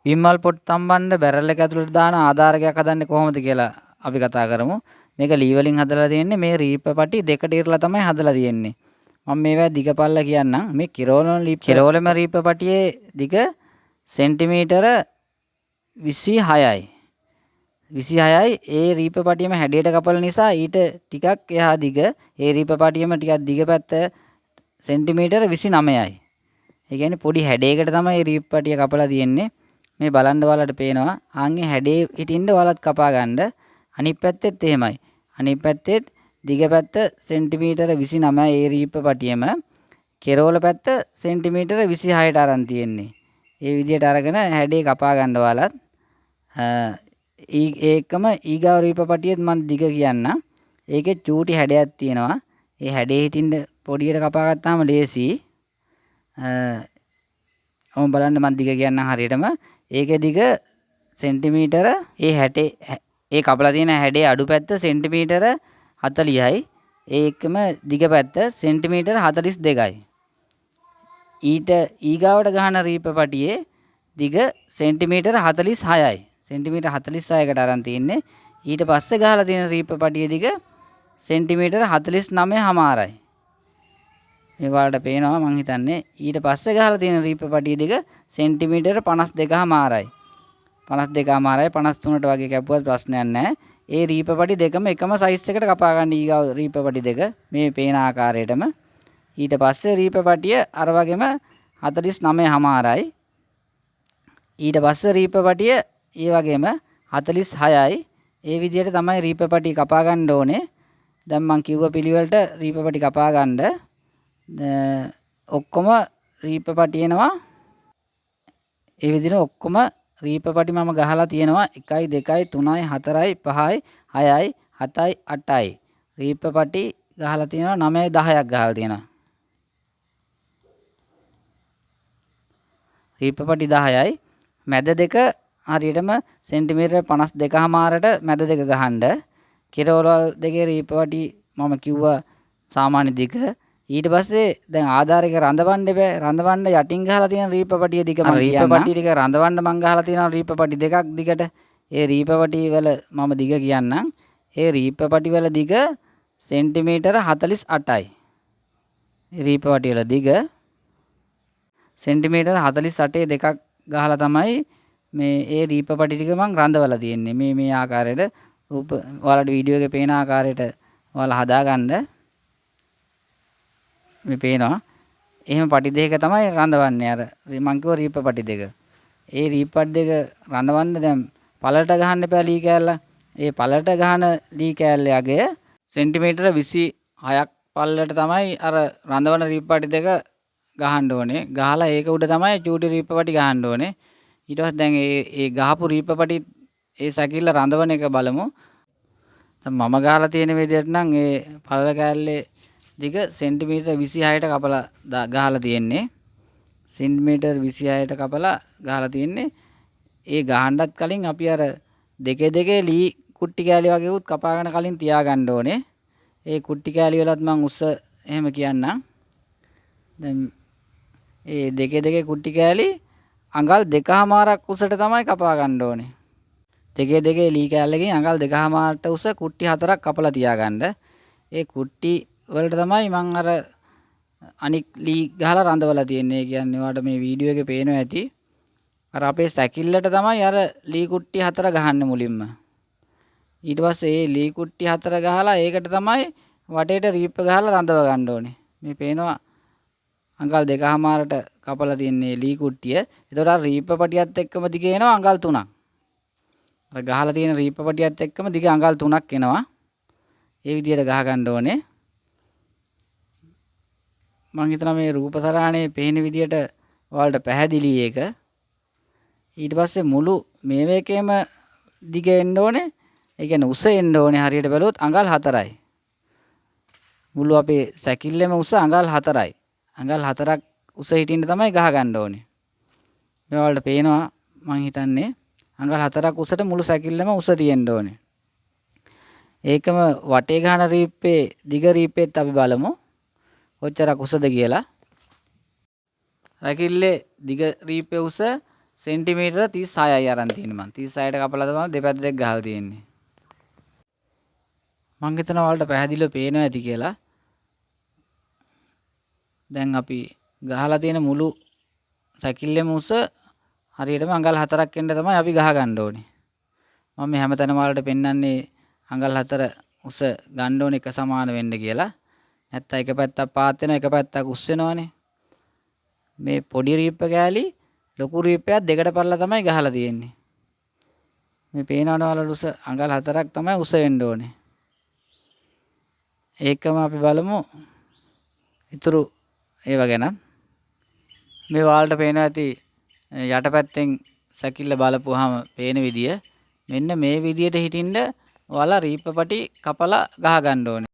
පිම්මල් පොට් තම්බන්න barrel එක ඇතුළට දාන ආධාරකයක් හදන්නේ කොහොමද කියලා අපි කතා කරමු. මේක ලී වලින් හදලා තියෙන්නේ. මේ රීප පටි දෙකට ඉරලා තමයි හදලා තියෙන්නේ. මම මේවා දිගපල්ල කියන්නම්. මේ කිරෝලම රීප පටියේ දිග සෙන්ටිමීටර 26යි. 26යි. ඒ රීප පටියම හැඩයට කපල නිසා ඊට ටිකක් එහා දිග ඒ රීප පටියම ටිකක් දිග පැත්ත සෙන්ටිමීටර 29යි. ඒ කියන්නේ පොඩි හැඩයකට තමයි රීප පටිය කපලා තියෙන්නේ. මේ බලන්න ඔයාලට පේනවා. ආන්ගේ හැඩේ හිටින්න ඔයාලත් කපා ගන්න. අනිත් පැත්තෙත් එහෙමයි. අනිත් පැත්තෙත් දිග පැත්ත සෙන්ටිමීටර 29යි ඒ රීප පටියම. කෙරෝල පැත්ත සෙන්ටිමීටර 26ට අරන් තියෙන්නේ. ඒ විදිහට අරගෙන හැඩේ කපා ගන්න ඔයාලත්. ඒකම ඊගාව රීප පටියෙත් මම දිග කියන්නම්. ඒකේ චූටි හැඩයක් තියෙනවා. ඒ හැඩේ හිටින්න පොඩියට කපා ගත්තාම ලේසි. ඔව් බලන්න මම දිග කියන්නම් හරියටම. ඒකේ දිග සෙන්ටිමීටර ඒ කපලා තියෙන හැඩේ අඩු පැත්ත සෙන්ටිමීටර 40යි. ඒකම දිග පැත්ත සෙන්ටිමීටර 42යි. ඊට ඊගාවට ගහන රීප පටියේ දිග සෙන්ටිමීටර 46යි. සෙන්ටිමීටර 46කට අරන් තින්නේ. ඊට පස්සේ ගහලා තියෙන රීප පටියේ දිග සෙන්ටිමීටර 49.5යි. මේ වලට පේනවා මං හිතන්නේ. ඊට පස්සේ ගහලා තියෙන රීප පටියේ දිග සෙන්ටිමීටර 52.5යි. 52.5යි 53ට වගේ කැපුවත් ප්‍රශ්නයක් නැහැ. ඒ රීප පටි දෙකම එකම සයිස් එකට කපා ගන්න ඊගාව රීප පටි දෙක මේ පේන ආකාරයටම. ඊට පස්සේ රීප පටිය අර වගේම 49.5යි. ඊට පස්සේ රීප පටිය ඒ වගේම 46යි. ඒ විදිහට තමයි රීප පටි කපා ගන්න ඕනේ. දැන් මං කිව්ව පිළිවෙලට රීප පටි කපා ගන්න. ඔක්කොම රීප පටි එනවා. ඒ විදිහට ඔක්කොම රීප පටි මම ගහලා තියෙනවා 1 2 3 4 5 6යි 7යි 8යි. රීප පටි ගහලා තියෙනවා 9 10ක් ගහලා තියෙනවා. රීප පටි 10යි. මැද දෙක හරියටම සෙන්ටිමීටර 52.5ට මැද දෙක ගහන්න. කිරෝලවල් දෙකේ රීප පටි මම කිව්වා සාමාන්‍ය දිග. ඊට පස්සේ දැන් ආධාරයක රඳවන්න බෑ. රඳවන්න යටින් ගහලා තියෙන රීප පටිය දිග මම රීප පටි ටික රඳවන්න මං ගහලා තියෙනවා රීප පටි දෙකක් දිගට. ඒ රීප පටි වල මම දිග කියන්නම්. ඒ රීප පටි වල දිග සෙන්ටිමීටර 48යි. රීප පටි වල දිග සෙන්ටිමීටර 48 දෙකක් ගහලා තමයි මේ ඒ රීප පටි ටික මං රඳවලා තියෙන්නේ. මේ ආකාරයට රූප ඔයාලට වීඩියෝ එකේ පේන ආකාරයට ඔයාලා හදාගන්න. මේ පේනවා. එහෙම පටි දෙක තමයි රඳවන්නේ. අර මං කිව්ව රීප පටි දෙක. ඒ රීප පටි දෙක රඳවන්න දැන් පළලට ගහන්න එපා ලී කෑල්ල. ඒ පළලට ගහන ලී කෑල්ලේ අගය සෙන්ටිමීටර 26ක් පළලට තමයි අර රඳවන රීප පටි දෙක ගහන්න ඕනේ. ගහලා ඒක උඩ තමයි චූටි රීප පටි ගහන්න ඕනේ. ඊට පස්සේ දැන් ඒ ගහපු රීප පටි ඒ සැකිල්ල රඳවන එක බලමු. මම ගහලා තියෙන විදිහට නම් ඒ පළල කෑල්ලේ දිග සෙන්ටිමීටර 26ට කපලා ගහලා තියෙන්නේ. සෙන්ටිමීටර 26ට කපලා ගහලා තියෙන්නේ. ඒ ගහන්නත් කලින් අපි අර දෙකේ ලී කුට්ටි කෑලි වගේ උත් කපාගෙන කලින් තියාගන්න ඕනේ. ඒ කුට්ටි කෑලි වලත් මම උස්ස එහෙම කියන්නම්. දැන් ඒ දෙකේ කුට්ටි කෑලි අඟල් 2මාරක් උසට තමයි කපා ගන්න ඕනේ. දෙකේ ලී කෑල්ලකින් අඟල් 2මාරට උස කුට්ටි 4ක් කපලා තියාගන්න. ඒ කුට්ටි වලට තමයි මං අර අනික් ලී ගහලා රඳවලා තියෙන්නේ. කියන්නේ ඔයාලට මේ වීඩියෝ එකේ පේනවා ඇති. අර අපේ සැකිල්ලට තමයි අර ලී කුට්ටි 4 ගහන්න මුලින්ම. ඊට පස්සේ ඒ ලී කුට්ටි 4 ගහලා ඒකට තමයි වටේට රීප්ප ගහලා රඳව ගන්න ඕනේ. මේ පේනවා අඟල් 2මාරට කපලා තියෙන්නේ ලී කුට්ටිය. ඒතකොට අර රීප්ප පටියත් එක්කම දිග එනවා අඟල් 3ක්. අර ගහලා තියෙන රීප්ප පටියත් එක්කම දිග අඟල් 3ක් එනවා. ඒ විදිහට ගහ ගන්න ඕනේ. මං හිතනවා මේ රූපතරාණේ පේන විදියට ඔයාලට පැහැදිලි ඒක. ඊට පස්සේ මුළු මේකේම දිග එන්න ඕනේ. ඒ කියන්නේ උස එන්න ඕනේ හරියට බැලුවොත් අඟල් 4යි. මුළු අපේ සැකිල්ලෙම උස අඟල් 4යි. අඟල් 4ක් උස හිටින්න තමයි ගහ ගන්න ඕනේ. මේ ඔයාලට පේනවා මං හිතන්නේ අඟල් 4ක් උසට මුළු සැකිල්ලෙම උස තියෙන්න ඕනේ. ඒකම වටේ ගහන රීප්පේ දිග රීප්පෙත් අපි බලමු. කොච්චරක් උසද කියලා. රැකිල්ලේ දිග රීප්පේ උස සෙන්ටිමීටර 36යි අරන් තියෙන්නේ මං. 36ට කපලා තමයි දෙපැත්ත දෙක ගහලා තියෙන්නේ. මං හිතනවා ඔයාලට පැහැදිලිව පේනවා ඇති කියලා. දැන් අපි ගහලා තියෙන මුළු සැකිල්ලෙම උස හරියටම අඟල් 4ක් වෙන්න තමයි අපි ගහ ගන්න ඕනේ. මම මේ හැමතැනම ඔයාලට පෙන්වන්නේ අඟල් 4 උස ගන්න ඕනේ එක සමාන වෙන්න කියලා. නැත්නම් එක පැත්තක් පාත් වෙනවා එක පැත්තක් උස් වෙනවනේ. මේ පොඩි රීප්ප කෑලි ලොකු රීප්පයක් දෙකට පරලා තමයි ගහලා තියෙන්නේ. මේ පේනවනේ ඔයාලට උස අඟල් 4ක් තමයි උස වෙන්න ඕනේ. ඒකම අපි බලමු ඉතුරු ඒවා ගැන. මේ ඔයාලට පේනවා ඇති යටපැත්තෙන් සැකිල්ල බලපුවාම පේන විදිය මෙන්න මේ විදියට හිටින්න ඔයාලා රීප්ප පටි කපලා ගහ ගන්න ඕනේ.